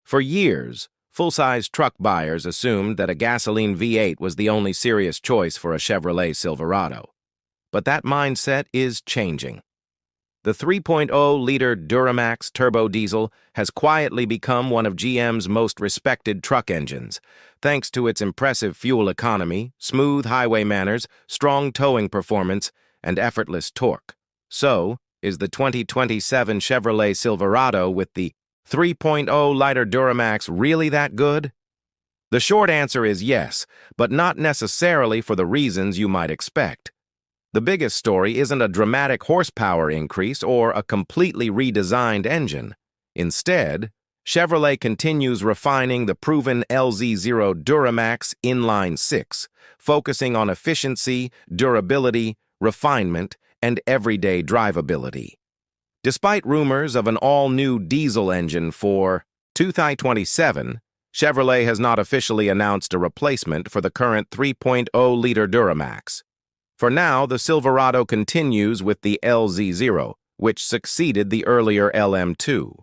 For years, full-size truck buyers assumed that a gasoline V8 was the only serious choice for a Chevrolet Silverado. But that mindset is changing. The 3.0-liter Duramax Turbo-Diesel has quietly become one of GM's most respected truck engines, thanks to its impressive fuel economy, smooth highway manners, strong towing performance, and effortless torque. So, is the 2027 Chevrolet Silverado with the 3.0-liter Duramax really that good? The short answer is yes, but not necessarily for the reasons you might expect. The biggest story isn't a dramatic horsepower increase or a completely redesigned engine. Instead, Chevrolet continues refining the proven LZ0 Duramax Inline-6, focusing on efficiency, durability, refinement, and everyday drivability. Despite rumors of an all-new diesel engine for 2027, Chevrolet has not officially announced a replacement for the current 3.0-liter Duramax. For now, the Silverado continues with the LZ0, which succeeded the earlier LM2.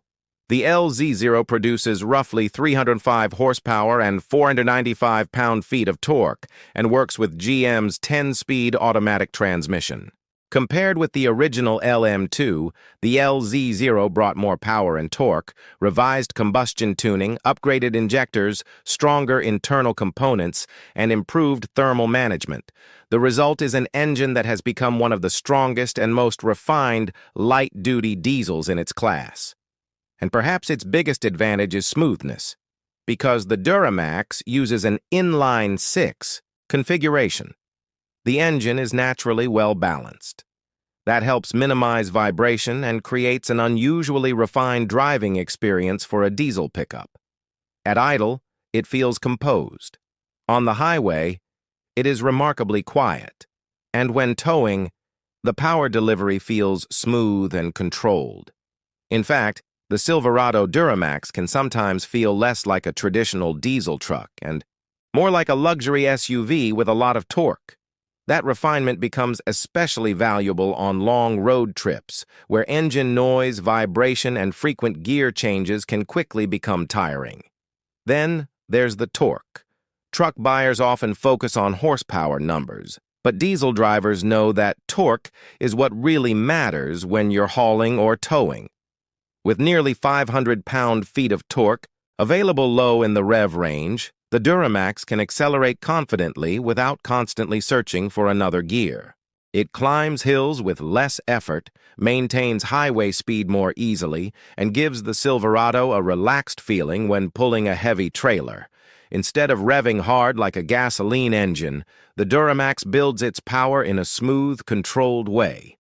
The LZ0 produces roughly 305 horsepower and 495 pound-feet of torque and works with GM's 10-speed automatic transmission. Compared with the original LM2, the LZ0 brought more power and torque, revised combustion tuning, upgraded injectors, stronger internal components, and improved thermal management. The result is an engine that has become one of the strongest and most refined light-duty diesels in its class. And perhaps its biggest advantage is smoothness, because the Duramax uses an inline-6 configuration. The engine is naturally well-balanced. That helps minimize vibration and creates an unusually refined driving experience for a diesel pickup. At idle, it feels composed. On the highway, it is remarkably quiet. And when towing, the power delivery feels smooth and controlled. In fact, the Silverado Duramax can sometimes feel less like a traditional diesel truck and more like a luxury SUV with a lot of torque. That refinement becomes especially valuable on long road trips, where engine noise, vibration, and frequent gear changes can quickly become tiring. Then there's the torque. Truck buyers often focus on horsepower numbers, but diesel drivers know that torque is what really matters when you're hauling or towing. With nearly 500 pound-feet of torque, available low in the rev range, the Duramax can accelerate confidently without constantly searching for another gear. It climbs hills with less effort, maintains highway speed more easily, and gives the Silverado a relaxed feeling when pulling a heavy trailer. Instead of revving hard like a gasoline engine, the Duramax builds its power in a smooth, controlled way.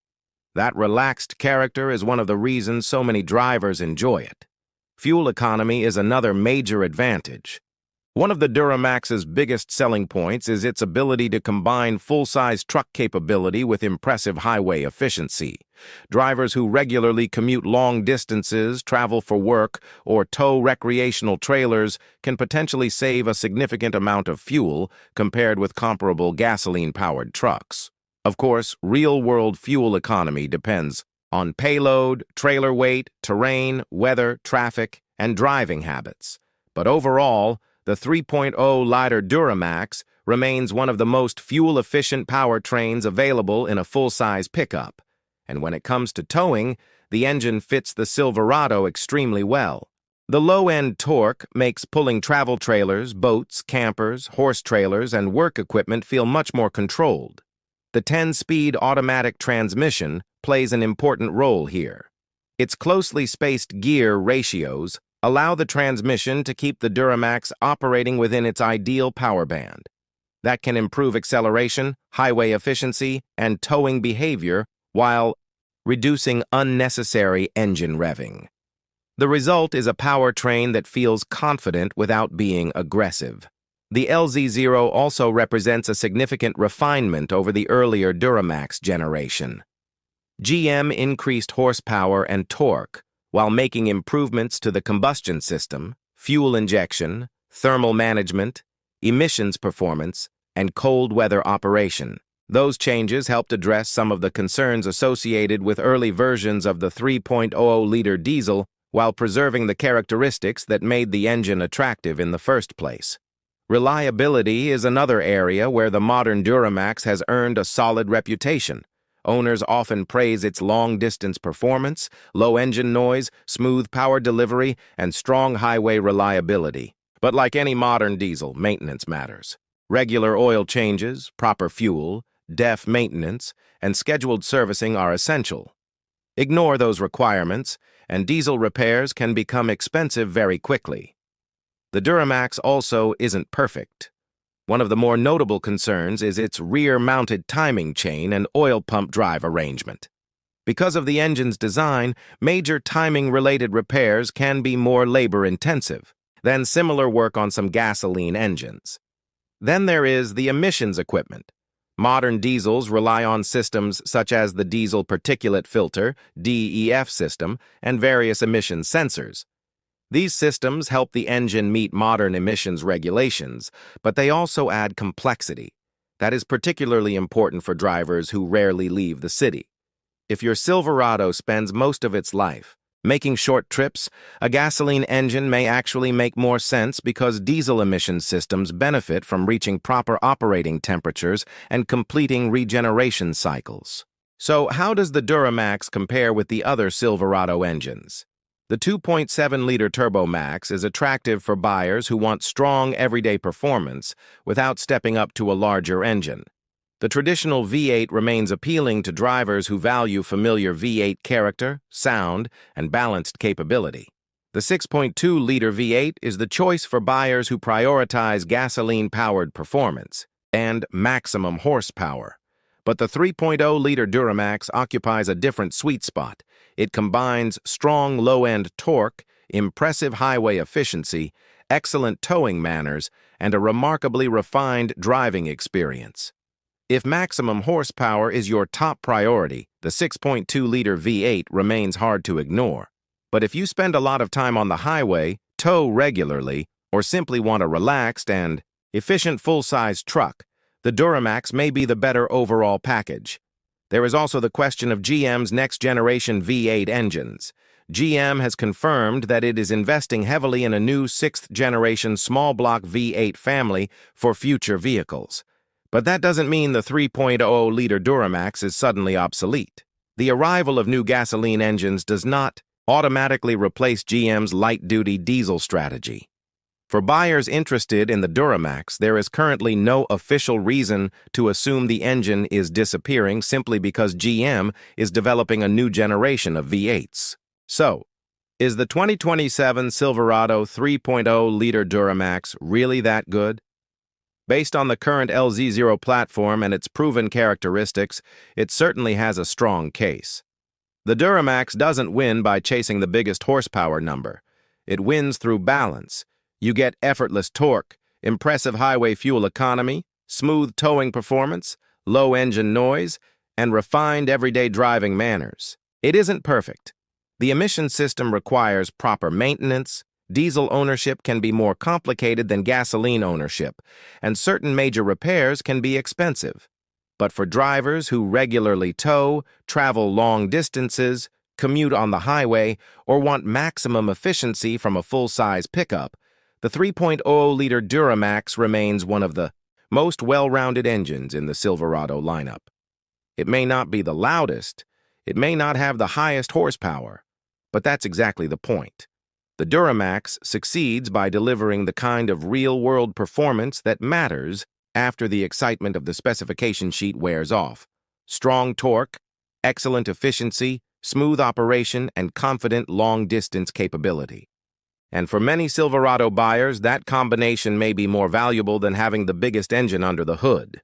That relaxed character is one of the reasons so many drivers enjoy it. Fuel economy is another major advantage. One of the Duramax's biggest selling points is its ability to combine full-size truck capability with impressive highway efficiency. Drivers who regularly commute long distances, travel for work, or tow recreational trailers can potentially save a significant amount of fuel compared with comparable gasoline-powered trucks. Of course, real-world fuel economy depends on payload, trailer weight, terrain, weather, traffic, and driving habits. But overall, the 3.0-liter Duramax remains one of the most fuel-efficient powertrains available in a full-size pickup. And when it comes to towing, the engine fits the Silverado extremely well. The low-end torque makes pulling travel trailers, boats, campers, horse trailers, and work equipment feel much more controlled. The 10-speed automatic transmission plays an important role here. Its closely spaced gear ratios allow the transmission to keep the Duramax operating within its ideal power band. That can improve acceleration, highway efficiency, and towing behavior while reducing unnecessary engine revving. The result is a powertrain that feels confident without being aggressive. The LZ0 also represents a significant refinement over the earlier Duramax generation. GM increased horsepower and torque, while making improvements to the combustion system, fuel injection, thermal management, emissions performance, and cold weather operation. Those changes helped address some of the concerns associated with early versions of the 3.0-liter diesel, while preserving the characteristics that made the engine attractive in the first place. Reliability is another area where the modern Duramax has earned a solid reputation. Owners often praise its long-distance performance, low engine noise, smooth power delivery, and strong highway reliability. But like any modern diesel, maintenance matters. Regular oil changes, proper fuel, DEF maintenance, and scheduled servicing are essential. Ignore those requirements, and diesel repairs can become expensive very quickly. The Duramax also isn't perfect. One of the more notable concerns is its rear-mounted timing chain and oil pump drive arrangement. Because of the engine's design, major timing-related repairs can be more labor-intensive than similar work on some gasoline engines. Then there is the emissions equipment. Modern diesels rely on systems such as the diesel particulate filter, DEF system, and various emission sensors. These systems help the engine meet modern emissions regulations, but they also add complexity. That is particularly important for drivers who rarely leave the city. If your Silverado spends most of its life making short trips, a gasoline engine may actually make more sense because diesel emission systems benefit from reaching proper operating temperatures and completing regeneration cycles. So, how does the Duramax compare with the other Silverado engines? The 2.7-liter Turbo-Max is attractive for buyers who want strong everyday performance without stepping up to a larger engine. The traditional V8 remains appealing to drivers who value familiar V8 character, sound, and balanced capability. The 6.2-liter V8 is the choice for buyers who prioritize gasoline-powered performance and maximum horsepower. But the 3.0-liter Duramax occupies a different sweet spot. It combines strong low-end torque, impressive highway efficiency, excellent towing manners, and a remarkably refined driving experience. If maximum horsepower is your top priority, the 6.2-liter V8 remains hard to ignore. But if you spend a lot of time on the highway, tow regularly, or simply want a relaxed and efficient full-size truck, the Duramax may be the better overall package. There is also the question of GM's next-generation V8 engines. GM has confirmed that it is investing heavily in a new 6th-generation small-block V8 family for future vehicles. But that doesn't mean the 3.0-liter Duramax is suddenly obsolete. The arrival of new gasoline engines does not automatically replace GM's light-duty diesel strategy. For buyers interested in the Duramax, there is currently no official reason to assume the engine is disappearing simply because GM is developing a new generation of V8s. So, is the 2027 Silverado 3.0-liter Duramax really that good? Based on the current LZ0 platform and its proven characteristics, it certainly has a strong case. The Duramax doesn't win by chasing the biggest horsepower number. It wins through balance. You get effortless torque, impressive highway fuel economy, smooth towing performance, low engine noise, and refined everyday driving manners. It isn't perfect. The emission system requires proper maintenance. Diesel ownership can be more complicated than gasoline ownership, and certain major repairs can be expensive. But for drivers who regularly tow, travel long distances, commute on the highway, or want maximum efficiency from a full-size pickup, the 3.0-liter Duramax remains one of the most well-rounded engines in the Silverado lineup. It may not be the loudest, it may not have the highest horsepower, but that's exactly the point. The Duramax succeeds by delivering the kind of real-world performance that matters after the excitement of the specification sheet wears off. Strong torque, excellent efficiency, smooth operation, and confident long-distance capability. And for many Silverado buyers, that combination may be more valuable than having the biggest engine under the hood.